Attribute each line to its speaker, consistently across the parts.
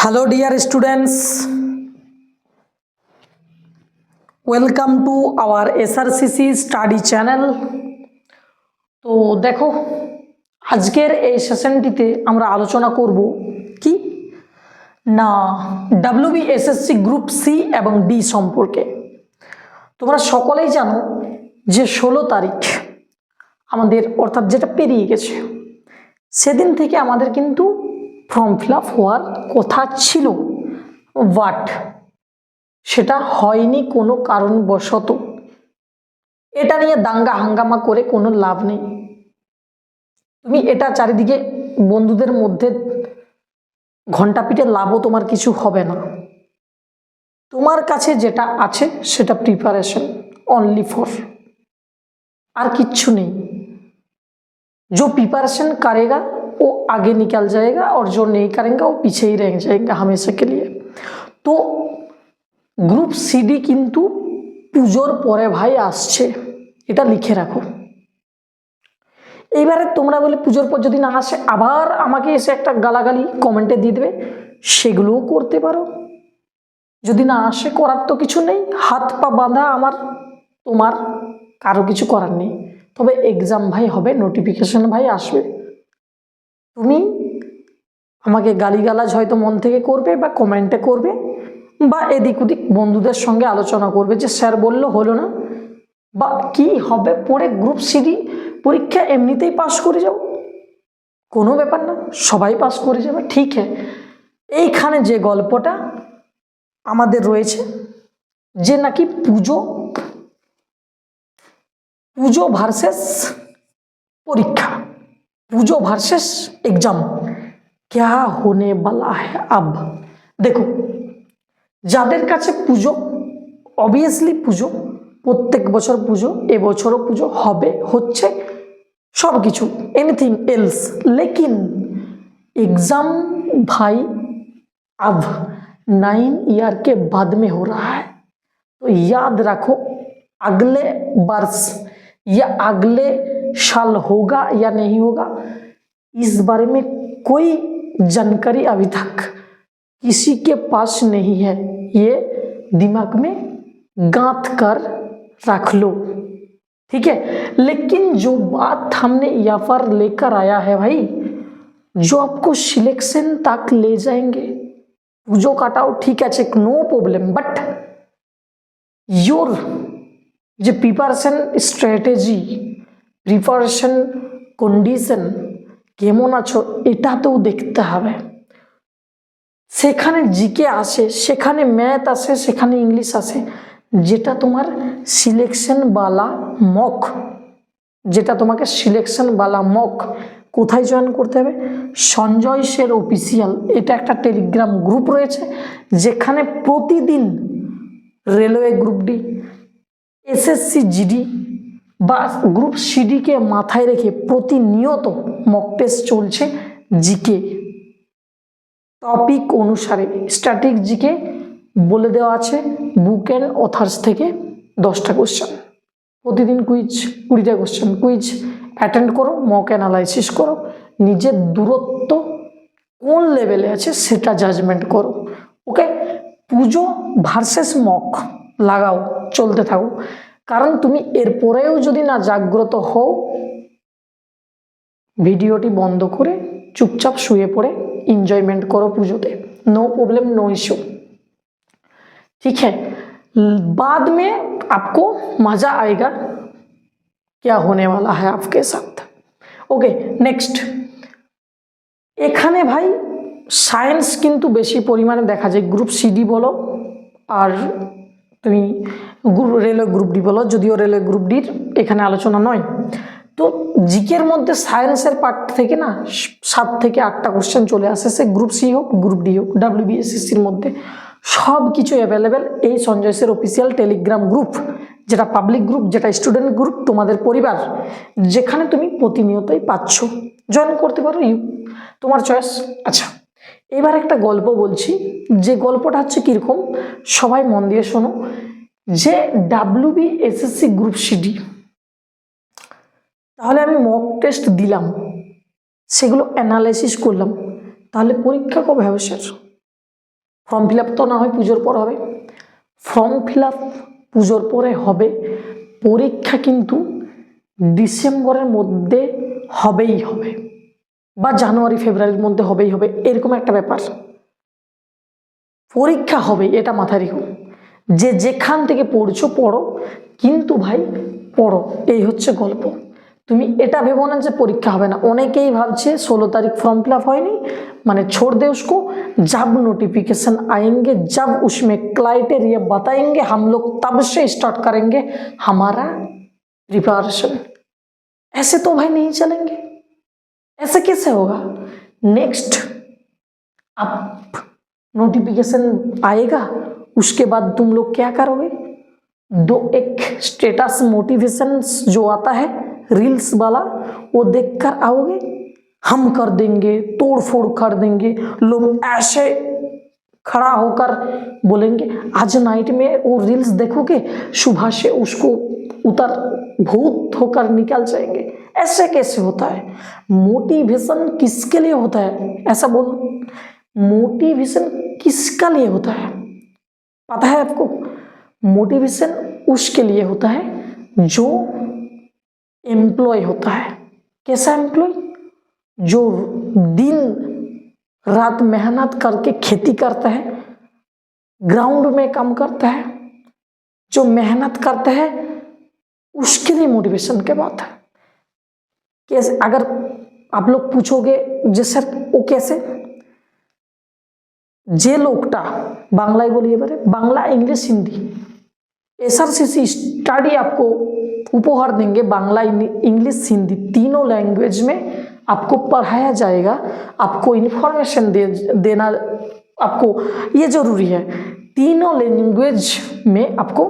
Speaker 1: Hello dear students, welcome to our SRCC study channel। তো দেখো আজকের এই সেশনটিতে আমরা আলোচনা করব কি না WBSSC গ্রুপ সি এবং ডি সম্পর্কে। তোমরা সকলেই জানো যে 16 তারিখ আমাদের অর্থাৎ যেটা পেরিয়ে গেছে সেদিন থেকে আমাদের কিন্তু ফর্ম ফিল আপ হওয়ার কথা ছিল, বাট সেটা হয়নি কোনো কারণবশত। এটা নিয়ে দাঙ্গা হাঙ্গামা করে কোনো লাভ নেই। তুমি এটা চারিদিকে বন্ধুদের মধ্যে ঘন্টা পিটে লাভও তোমার কিছু হবে না। তোমার কাছে যেটা আছে সেটা প্রিপারেশন অনলি ফর, আর किच्छु नहीं। जो प्रिपरेशन करेगा वो आगे निकल जाएगा और जो नहीं करेगा वो पीछे ही रह जाएगा हमेशा के लिए। तो গ্রুপ সিডি কিন্তু পুজোর পরে ভাই আসছে, এটা লিখে রাখো। এইবারে তোমরা বলে পুজোর পর যদি না আসে আবার আমাকে এসে একটা গালাগালি কমেন্টে দিয়ে দেবে, সেগুলোও করতে পারো। যদি না আসে করার তো কিছু নেই, হাত পা বাঁধা আমার তোমার, কারো কিছু করার নেই। তবে এক্সাম ভাই হবে, নোটিফিকেশন ভাই আসবে। তুমি আমাকে গালিগালাজ হয়তো মন থেকে করবে বা কমেন্টে করবে বা এদিক ওদিক বন্ধুদের সঙ্গে আলোচনা করবে যে স্যার বললো হলো না বা কি হবে, পড়ে গ্রুপ সিডি পরীক্ষা এমনিতেই পাস করে যাও, কোনো ব্যাপার না, সবাই পাস করে যাবে। ঠিক হ্যাঁ, এইখানে যে গল্পটা আমাদের রয়েছে যে নাকি পুজো ভার্সেস পরীক্ষা, পুজো ভার্সেস एग्जाम क्या होने वाला है। अब देखो যাদের কাছে পুজো, অবভিয়াসলি পুজো প্রত্যেক বছর পুজো, এবছরও পুজো হবে, হচ্ছে সব কিছু, एनीथिंग एल्स, लेकिन एग्जाम भाई अब 9 ईयर के बाद में हो रहा है। तो याद रखो अगले वर्ष या अगले साल होगा या नहीं होगा, इस बारे में कोई जानकारी अभी तक किसी के पास नहीं है। ये दिमाग में गांथ कर रख लो, ठीक है। लेकिन जो बात हमने यहाँ पर लेकर आया है भाई, जो आपको सिलेक्शन तक ले जाएंगे, पुजो काटाओ ठीक है, नो प्रॉब्लम, बट योर যে প্রিপারেশন স্ট্র্যাটেজি, প্রিপারেশন কন্ডিশন কেমন আছো এটাতেও দেখতে হবে। সেখানে জিকে আসে, সেখানে ম্যাথ আসে, সেখানে ইংলিশ আসে, যেটা তোমার সিলেকশন বালা মক, যেটা তোমাকে সিলেকশন বালা মক কোথায় জয়েন করতে হবে, সঞ্জয় শের অফিসিয়াল, এটা একটা টেলিগ্রাম গ্রুপ রয়েছে যেখানে প্রতিদিন railway group D, SSC GD বা গ্রুপ সিডিকে মাথায় রেখে প্রতিনিয়ত মক টেস্ট চলছে। জিকে টপিক অনুসারে স্ট্যাটিক জিকে বলে দেওয়া আছে, বুক অ্যান্ড অথার্স থেকে 10টা কোশ্চেন, প্রতিদিন কুইজ 20টা কোশ্চেন, কুইজ অ্যাটেন্ড করো, মক অ্যানালাইসিস করো, নিজের দূরত্ব কোন লেভেলে আছে সেটা জাজমেন্ট করো। ওকে, পুজো ভার্সেস মক লাগাও, চলতে থাকো। কারণ তুমি এরপরেও যদি না জাগ্রত হও, ভিডিওটি বন্ধ করে চুপচাপ শুয়ে পড়ে एंजॉयमेंट करो পুজোতে, नो प्रॉब्लम नो इश्यू, ठीक है। बाद में आपको मजा आएगा क्या होने वाला है आपके साथ। ओके नेक्स्ट, এখানে ভাই সায়েন্স কিন্তু বেশি পরিমাণে দেখা যায়, গ্রুপ সিডি বলো আর তুমি রেলওয়ে গ্রুপ ডি বলো, যদিও রেলওয়ে গ্রুপ ডির এখানে আলোচনা নয়। তো জিকের মধ্যে সায়েন্সের পার্ট থেকে না 7 থেকে 8টা কোশ্চেন চলে আসে, সে গ্রুপ সি হোক গ্রুপ ডি হোক, WBSSCর মধ্যে সব কিছু অ্যাভেলেবেল এই Sanjay sir official Telegram group, যেটা পাবলিক গ্রুপ, যেটা স্টুডেন্ট গ্রুপ, তোমাদের পরিবার, যেখানে তুমি প্রতিনিয়তই পাচ্ছ, জয়েন করতে পারো, তোমার চয়েস। আচ্ছা, এবার একটা গল্প বলছি, যে গল্পটা হচ্ছে কীরকম সবাই মন দিয়ে শোনো। যে WBSSC গ্রুপ সিডি, তাহলে আমি মক টেস্ট দিলাম, সেগুলো অ্যানালাইসিস করলাম, তাহলে পরীক্ষা কবে হবে স্যার? ফর্ম ফিল আপ তো না হয় পুজোর পর হবে, ফর্ম ফিল আপ পুজোর পরে হবে, পরীক্ষা কিন্তু ডিসেম্বরের মধ্যে হবেই হবে, বা জানুয়ারি ফেব্রুয়ারির মধ্যে হবেই হবে, এরকম একটা ব্যাপার। পরীক্ষা হবে, এটা মাথায় রেখো। যে যেখান থেকে পড়ছো পড়ো, কিন্তু ভাই পড়ো, এই হচ্ছে গল্প। তুমি এটা ভেবো না যে পরীক্ষা হবে না। অনেকেই ভাবছে 16 तारीख फॉर्म फिलअप হয়নি মানে छोड़ दे उसको, जब नोटिफिकेशन आएंगे जब उसमें क्राइटेरिया बताएंगे हम लोग तब से स्टार्ट करेंगे हमारा प्रिपरेशन। ऐसे तो भाई नहीं चलेंगे, ऐसे कैसे होगा। नेक्स्ट अब नोटिफिकेशन आएगा, उसके बाद तुम लोग क्या करोगे, दो एक स्टेटस मोटिवेशन जो आता है रील्स वाला, वो देखकर आओगे, हम कर देंगे, तोड़ फोड़ कर देंगे, लोग ऐसे खड़ा होकर बोलेंगे। आज नाइट में वो रील्स देखोगे, सुबह से उसको उतर भूत होकर निकल जाएंगे। ऐसे कैसे होता है। मोटिवेशन किसके लिए होता है, ऐसा बोलो, मोटिवेशन किसका लिए होता है पता है आपको। मोटिवेशन उसके लिए होता है जो एम्प्लॉय होता है। कैसा एम्प्लॉय, जो दिन रात मेहनत करके खेती करता है, ग्राउंड में काम करता है, जो मेहनत करता है, उसके लिए मोटिवेशन की बात है। कैसे, अगर आप लोग पूछोगे जे सर वो कैसे, যে লোকটা বাংলায় বলি, এবারে Bangla English Hindi SRCC study आपको उपहार देंगे, बांग्ला इंग्लिश हिंदी तीनों लैंग्वेज में आपको पढ़ाया जाएगा। आपको इन्फॉर्मेशन देना आपको ये जरूरी है, तीनों लैंग्वेज में आपको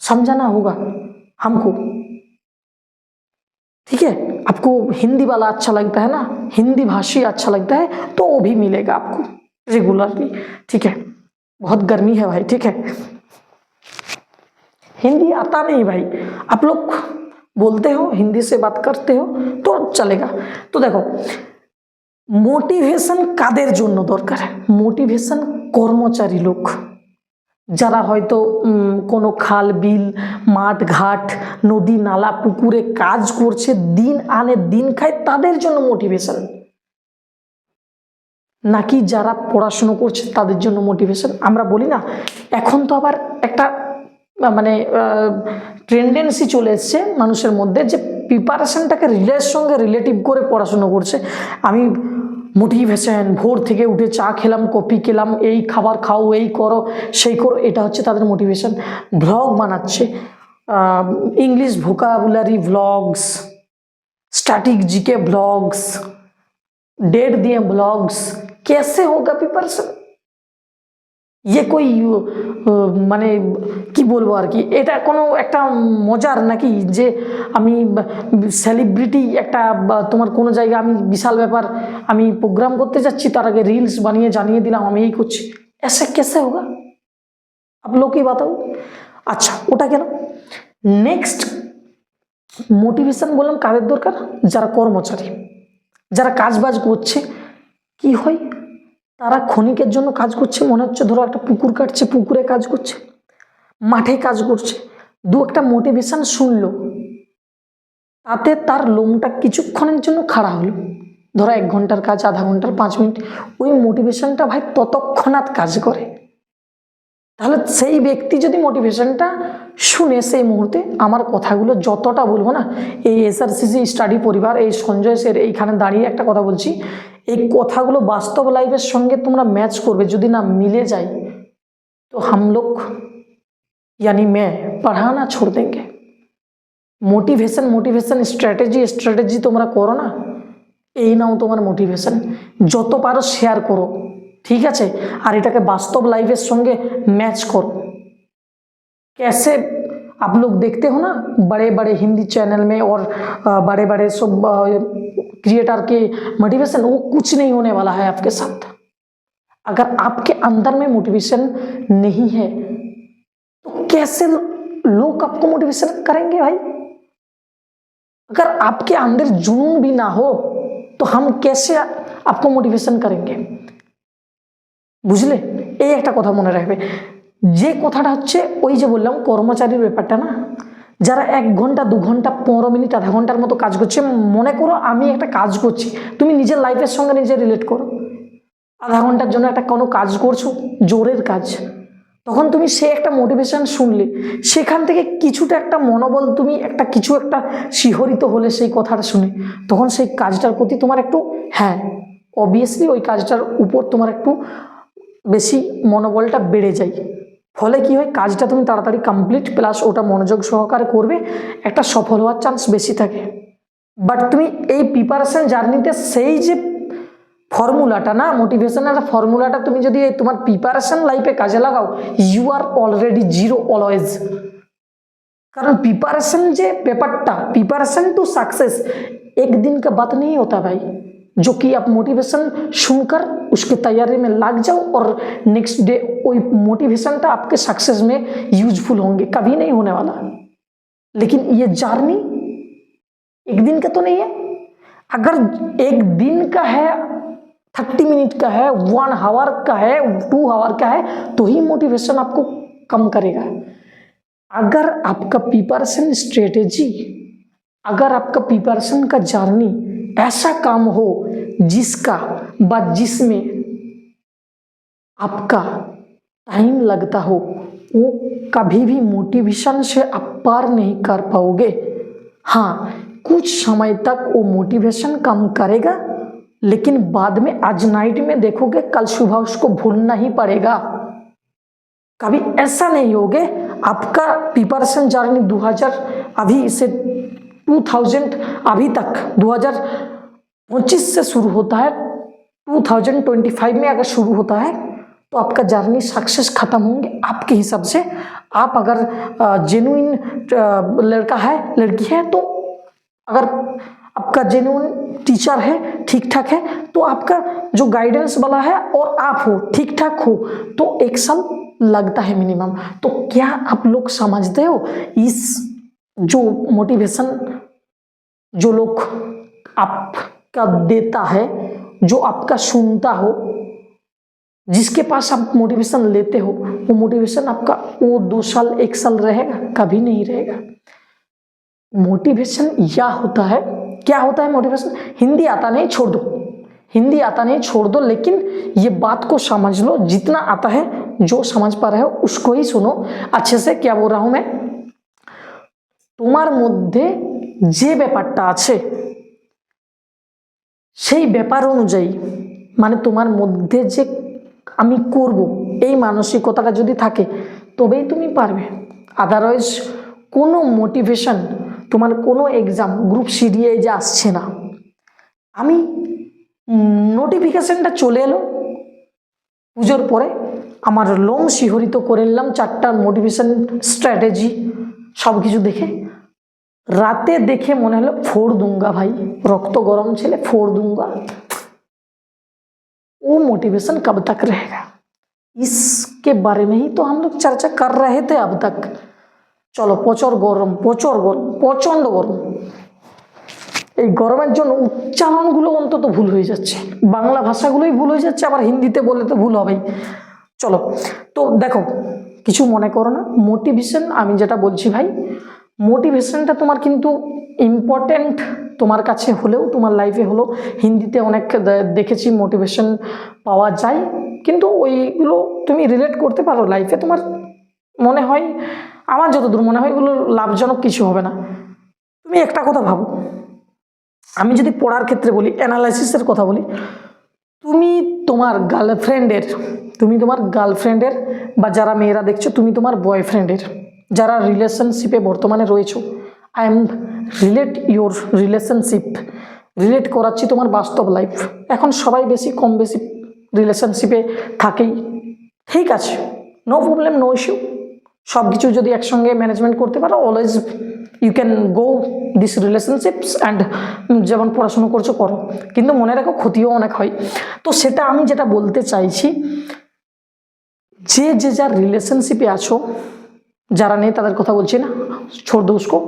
Speaker 1: समझाना होगा हमको, ठीक है। आपको हिंदी वाला अच्छा लगता है ना, हिंदी भाषी अच्छा लगता है तो वो भी मिलेगा आपको रेगुलरली, ठीक है। बहुत गर्मी है भाई, ठीक है। हिंदी आता नहीं भाई, आप लोग बोलते हो हिंदी से बात करते हो तो चलेगा। तो देखो मोटिवेशन काদের জন্য দরকার, মোটিভেশন কর্মচারী লোক যারা হয়তো কোনো খাল বিল মাঠ ঘাট নদী নালা পুকুরে কাজ করছে, দিন আনে দিন খায়, তাদের জন্য মোটিভেশন, নাকি যারা পড়াশুনো করছে তাদের জন্য মোটিভেশন। আমরা বলি না, এখন তো আবার একটা মানে টেন্ডেন্সি চলে এসছে মানুষের মধ্যে যে প্রিপারেশনটাকে রিলের সঙ্গে রিলেটিভ করে পড়াশুনো করছে। আমি মোটিভেশন, ভোর থেকে উঠে চা খেলাম কফি খেলাম, এই খাবার খাও, এই করো সেই করো, এটা হচ্ছে তাদের মোটিভেশন। ব্লগ বানাচ্ছে, English vocabulary vlogs, static GK vlogs, डेट दिए व्लॉग्स, कैसे होगा प्रिपारेशन। ये कोई মানে কি বলবো আর কি, এটা কোনো একটা মজার নাকি যে আমি সেলিব্রিটি একটা তোমার কোনো জায়গায় আমি বিশাল ব্যাপার আমি প্রোগ্রাম করতে যাচ্ছি, তার আগে রিলস বানিয়ে জানিয়ে দিলাম আমি এই করছি। ऐसे कैसे होगा आप लोग की बताओ। আচ্ছা ওটা কেন। নেক্সট মোটিভেশন বললাম কাদের দরকার, যারা কর্মচারী, যারা কাজবাজ করছে, কি হয় তারা ক্ষণিকের জন্য কাজ করছে, মনে হচ্ছে ধরো একটা পুকুর কাটছে, পুকুরে কাজ করছে, মাঠে কাজ করছে, দু একটা মোটিভেশন শুনলো, তাতে তার লোমটা কিছুক্ষণের জন্য খাড়া হলো, ধরো 1 ঘন্টার কাজ, আধা ঘন্টার 5 মিনিট, ওই মোটিভেশনটা ভাই ততক্ষণাৎ কাজ করে। তাহলে সেই ব্যক্তি যদি মোটিভেশনটা শুনে সেই মুহূর্তে, আমার কথাগুলো যতটা বলবো না, এই এসআরসিসি স্টাডি পরিবার, এই সঞ্জয় স্যার এইখানে দাঁড়িয়ে একটা কথা বলছি, এই কথাগুলো বাস্তব লাইফের সঙ্গে তোমরা ম্যাচ করবে, যদি না মিলে যায় তো हम लोग यानी मैं पढ़ाना छोड़ देंगे। মোটিভেশন স্ট্র্যাটেজি তোমরা করো না, এই নাও তোমার মোটিভেশন, যত পারো শেয়ার করো, ঠিক আছে। আর এটাকে বাস্তব লাইফের সঙ্গে मैच करो। कैसे आप लोग देखते हो ना बड़े बड़े हिंदी चैनल में और बड़े बड़े सब क्रिएटर के मोटिवेशन, वो कुछ नहीं होने वाला है आपके साथ। अगर आपके अंदर में मोटिवेशन नहीं है तो कैसे लोग आपको मोटिवेशन करेंगे भाई। अगर आपके अंदर जुनून भी ना हो तो हम कैसे आपको मोटिवेशन करेंगे। বুঝলে? এই একটা কথা মনে রাখবে, যে কথাটা হচ্ছে ওই যে বললাম কর্মচারীর ব্যাপারটা না, যারা 1 ঘন্টা 2 ঘন্টা 15 মিনিট আধা ঘন্টার মতো কাজ করছে, মনে করো আমি একটা কাজ করছি, তুমি নিজের লাইফের সঙ্গে নিজে রিলেট করো, আধা ঘন্টার জন্য একটা কোনো কাজ করছো, জোরের কাজ, তখন তুমি সে একটা মোটিভেশন শুনলে, সেখান থেকে কিছুটা একটা মনোবল, তুমি একটা কিছু একটা শিহরিত হলে সেই কথাটা শুনে, তখন সেই কাজটার প্রতি তোমার একটু, হ্যাঁ অবভিয়াসলি ওই কাজটার উপর তোমার একটু বেশি মনোবলটা বেড়ে যায়। ফলে কি হয়, কাজটা তুমি তাড়াতাড়ি কমপ্লিট, প্লাস ওটা মনোযোগ সহকারে করবে, একটা সফল হওয়ার চান্স বেশি থাকে। বাট তুমি এই প্রিপারেশন জার্নিতে সেই যে ফর্মুলাটা না, মোটিভেশনের ফর্মুলাটা তুমি যদি তোমার প্রিপারেশন লাইফে কাজে লাগাও, you are already zero always. कारण प्रिपरेशन जे पेपरटा प्रिपरेशन टू सक्सेस एक दिन का बात नहीं होता भाई, जो कि आप मोटिवेशन सुनकर उसके तैयारी में लग जाओ और नेक्स्ट डे वही मोटिवेशन टा आपके सक्सेस में यूजफुल होंगे, कभी नहीं होने वाला। लेकिन ये जर्नी एक दिन का तो नहीं है, अगर एक दिन का है, 30 मिनट का है, 1 आवर का है, 2 आवर का है, तो ही मोटिवेशन आपको कम करेगा। अगर आपका प्रिपरेशन स्ट्रेटेजी, अगर आपका प्रिपरेशन का जर्नी ऐसा काम हो जिसका जिसमें आपका टाइम लगता हो, वो कभी भी मोटिवेशन से आप पार नहीं कर पाओगे। हाँ, कुछ समय तक वो मोटिवेशन कम करेगा, लेकिन बाद में आज नाइट में देखोगे, कल सुबह उसको भूलना ही पड़ेगा। कभी ऐसा नहीं होगे आपका प्रिपरेशन जर्नी 2000 अभी से 2000 अभी तक 2025 से शुरू होता है, 2025 में अगर शुरू होता है तो आपका जर्नी सक्सेस खत्म होंगे आपके हिसाब से। आप अगर जेन्युइन लड़का है लड़की है, तो अगर आपका जेन्युइन टीचर है, ठीक ठाक है, तो आपका जो गाइडेंस वाला है और आप हो ठीक ठाक हो, तो 1 साल लगता है मिनिमम। तो क्या आप लोग समझते हो, इस जो मोटिवेशन जो लोग आपका देता है, जो आपका सुनता हो, जिसके पास आप मोटिवेशन लेते हो, वो मोटिवेशन आपका वो 2 साल 1 साल रहेगा? कभी नहीं रहेगा। मोटिवेशन या होता है, क्या होता है मोटिवेशन? हिंदी आता नहीं छोड़ दो, हिंदी आता नहीं छोड़ दो, लेकिन ये बात को समझ लो, जितना आता है जो समझ पा रहे हो उसको ही सुनो अच्छे से। क्या बोल रहा हूं मैं, তোমার মধ্যে যে ব্যাপারটা আছে সেই ব্যাপার অনুযায়ী, মানে তোমার মধ্যে যে আমি করব এই মানসিকতাটা যদি থাকে, তবেই তুমি পারবে। আদারওয়াইজ কোনো মোটিভেশন, তোমার কোনো এক্সাম গ্রুপ সি দিয়ে যে আসছে না, আমি নোটিফিকেশনটা চলে এলো পুজোর পরে, আমার লোম শিহরিত করে নিলাম 4টা মোটিভেশন স্ট্র্যাটেজি সব কিছু দেখে, রাতে দেখে মনে হলো फोड़ दूंगा भाई, रक्त गरम ছেলে फोड़ दूंगा। वो मोटिवेशन कब तक रहेगा, इसके बारे में ही तो हम लोग चर्चा कर रहे थे अब तक। चलो, প্রচুর গরম, প্রচুর গরম, প্রচন্ড গরম। এই গরমের জন্য উচ্চারণগুলো অন্তত ভুল হয়ে যাচ্ছে, বাংলা ভাষাগুলোই ভুল হয়ে যাচ্ছে, আবার হিন্দিতে বলে তো ভুল হবেই। চলো, তো দেখো, কিছু মনে করো না, মোটিভেশন আমি যেটা বলছি ভাই, মোটিভেশনটা তোমার কিন্তু ইম্পর্টেন্ট তোমার কাছে হলেও, তোমার লাইফে হলো, হিন্দিতে অনেক দেখেছি মোটিভেশন পাওয়া যায়, কিন্তু ওইগুলো তুমি রিলেট করতে পারো লাইফে, তোমার মনে হয়, আমার যতদূর মনে হয় এগুলো লাভজনক কিছু হবে না। তুমি একটা কথা ভাবো, আমি যদি পড়ার ক্ষেত্রে বলি, অ্যানালাইসিসের কথা বলি, তুমি তোমার গার্লফ্রেন্ডের বা যারা মেয়েরা দেখছো, তুমি তোমার বয়ফ্রেন্ডের, যারা রিলেশনশিপে বর্তমানে রয়েছো, I am relate your relationship, relate করাচ্ছি তোমার বাস্তব লাইফ। এখন সবাই বেশি কম বেশি রিলেশনশিপে থাকেই, ঠিক আছে, নো প্রবলেম, নো ইস্যু, সব কিছু যদি একসঙ্গে ম্যানেজমেন্ট করতে পারো, always you can go this relationships and যেমন পড়াশুনো করছো করো, কিন্তু মনে রাখো ক্ষতিও অনেক হয়। তো সেটা আমি যেটা বলতে চাইছি, যে যার রিলেশনশিপে আছো, যারা নেই তাদের কথা বলছি না, ছোড় দো উসকো,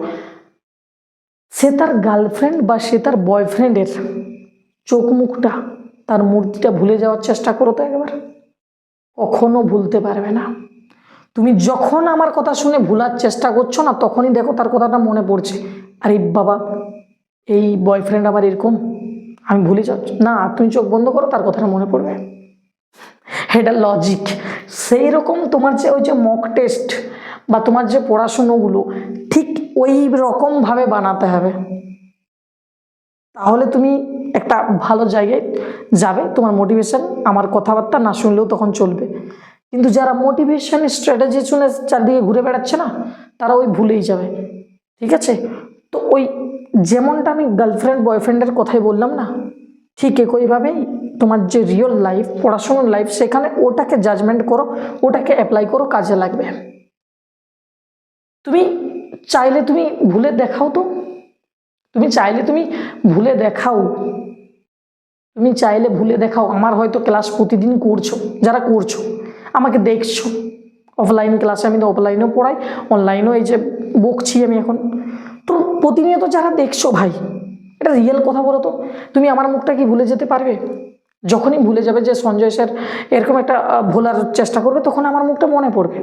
Speaker 1: সে তার গার্লফ্রেন্ড বা সে তার বয়ফ্রেন্ডের চোখ মুখটা, তার মূর্তিটা ভুলে যাওয়ার চেষ্টা করো তো একবার। কখনো ভুলতে পারবে না। তুমি যখন আমার কথা শুনে ভুলার চেষ্টা করছো না, তখনই দেখো তার কথাটা মনে পড়ছে, আরে বাবা এই বয়ফ্রেন্ড আমার এরকম, আমি ভুলে যাচ্ছি না, তুমি চোখ বন্ধ করো, তার কথাটা মনে পড়বে। এটা লজিক। সেই রকম তোমার যে ওই যে মক টেস্ট বা তোমার যে পড়াশুনোগুলো ঠিক ওই রকমভাবে বানাতে হবে, তাহলে তুমি একটা ভালো জায়গায় যাবে। তোমার মোটিভেশন আমার কথাবার্তা না শুনলেও তখন চলবে। কিন্তু যারা মোটিভেশন স্ট্র্যাটেজি শুনে চারদিকে ঘুরে বেড়াচ্ছে না, তারা ওই ভুলেই যাবে। ঠিক আছে, তো ওই যেমনটা আমি গার্লফ্রেন্ড বয়ফ্রেন্ডের কথাই বললাম না, ঠিক একইভাবেই তোমার যে রিয়েল লাইফ, পড়াশোনার লাইফ, সেখানে ওটাকে জাজমেন্ট করো, ওটাকে অ্যাপ্লাই করো, কাজে লাগবে। তুমি চাইলে তুমি ভুলে দেখাও, তো তুমি চাইলে তুমি ভুলে দেখাও, তুমি চাইলে ভুলে দেখাও। আমার হয়তো ক্লাস প্রতিদিন করছো, যারা করছো আমাকে দেখছো, অফলাইন ক্লাসে আমি তো অফলাইনেও পড়াই, অনলাইনেও এই যে বকছি আমি এখন, তো প্রতিনিয়ত যারা দেখছো ভাই, এটা রিয়েল কথা বলো তো, তুমি আমার মুখটা কি ভুলে যেতে পারবে? যখনই ভুলে যাবে যে সঞ্জয় স্যার এরকম একটা ভোলার চেষ্টা করবে, তখন আমার মুখটা মনে পড়বে।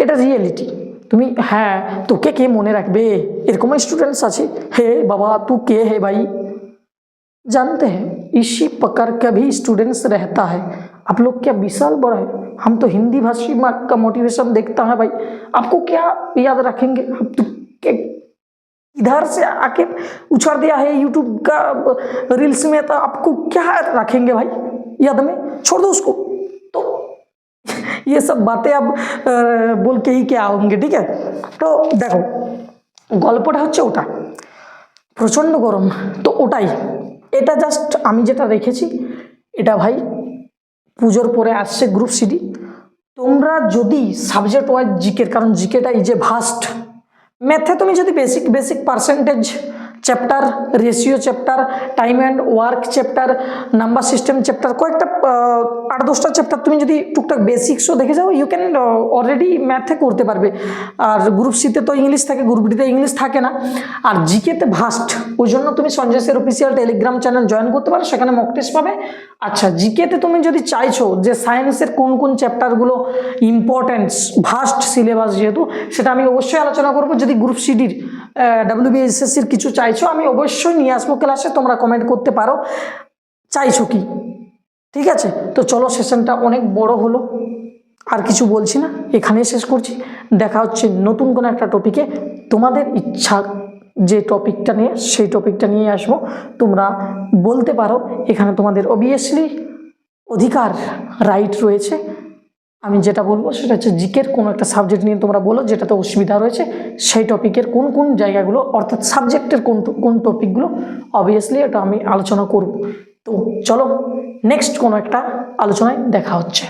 Speaker 1: এটা রিয়েলিটি। তুমি হ্যাঁ, তোকে কে মনে রাখবে, এরকম स्टूडेंट्स আছে, हे बाबा तू के है भाई, जानते हैं इसी प्रकार का भी स्टूडेंट्स रहता है। आप लोग क्या विशाल बड़ा है, हम तो हिंदी भाषी का मोटिवेशन देखता है भाई, आपको क्या याद रखेंगे, अब तो इधर से आके उछाड़ दिया है यूट्यूब का रील्स में, तो आपको क्या रखेंगे भाई याद में, छोड़ दो उसको। तो ये सब बातें अब बोल के ही क्या होंगे, ठीक है। তো দেখো গল্পটা হচ্ছে ওটা, প্রচণ্ড গরম তো ওটাই, এটা জাস্ট আমি যেটা রেখেছি, এটা ভাই পুজোর পরে আসছে গ্রুপ সিডি। তোমরা যদি সাবজেক্ট ওয়াইজ জিকের, কারণ জিকেটা এই যে ভাস্ট, ম্যাথে তুমি যদি basic basic percentage chapter, ratio chapter, time and work chapter, number system chapter, কয়েকটা 8-10টা চ্যাপ্টার তুমি যদি টুকটাক বেসিক্সও দেখে যাও, ইউ ক্যান অলরেডি ম্যাথে করতে পারবে। আর গ্রুপ সিতে তো ইংলিশ থাকে, গ্রুপ ডিতে ইংলিশ থাকে না। আর জিকেতে ভাস্ট, ওই জন্য তুমি Sanjay sir official Telegram channel join করতে পারো, সেখানে মক টেস্ট পাবে। আচ্ছা, জিকেতে তুমি যদি চাইছো যে সায়েন্সের কোন কোন চ্যাপ্টারগুলো ইম্পর্টেন্স, ভাস্ট সিলেবাস যেহেতু, সেটা আমি অবশ্যই আলোচনা করবো। যদি গ্রুপ সিডির WBSSCর কিছু চাইছো, আমি অবশ্যই নিয়ে আসবো ক্লাসে, তোমরা কমেন্ট করতে পারো চাইছো কি, ঠিক আছে। তো চলো, সেশনটা অনেক বড় হলো, আর কিছু বলছি না, এখানেই শেষ করছি। দেখা হচ্ছে নতুন কোনো একটা টপিকে, তোমাদের ইচ্ছা যে টপিকটা নিয়ে, সেই টপিকটা নিয়ে আসবো। তোমরা বলতে পারো, এখানে তোমাদের অবভিয়াসলি অধিকার, রাইট রয়েছে। আমি যেটা বলবো সেটা হচ্ছে জিকের কোনো একটা সাবজেক্ট নিয়ে তোমরা বলো যেটাতে অসুবিধা রয়েছে, সেই টপিকের কোন কোন জায়গাগুলো, অর্থাৎ সাবজেক্টের কোন কোন টপিকগুলো, অবভিয়াসলি এটা আমি আলোচনা করব। তো চলো, নেক্সট কোনো একটা আলোচনায় দেখা হচ্ছে।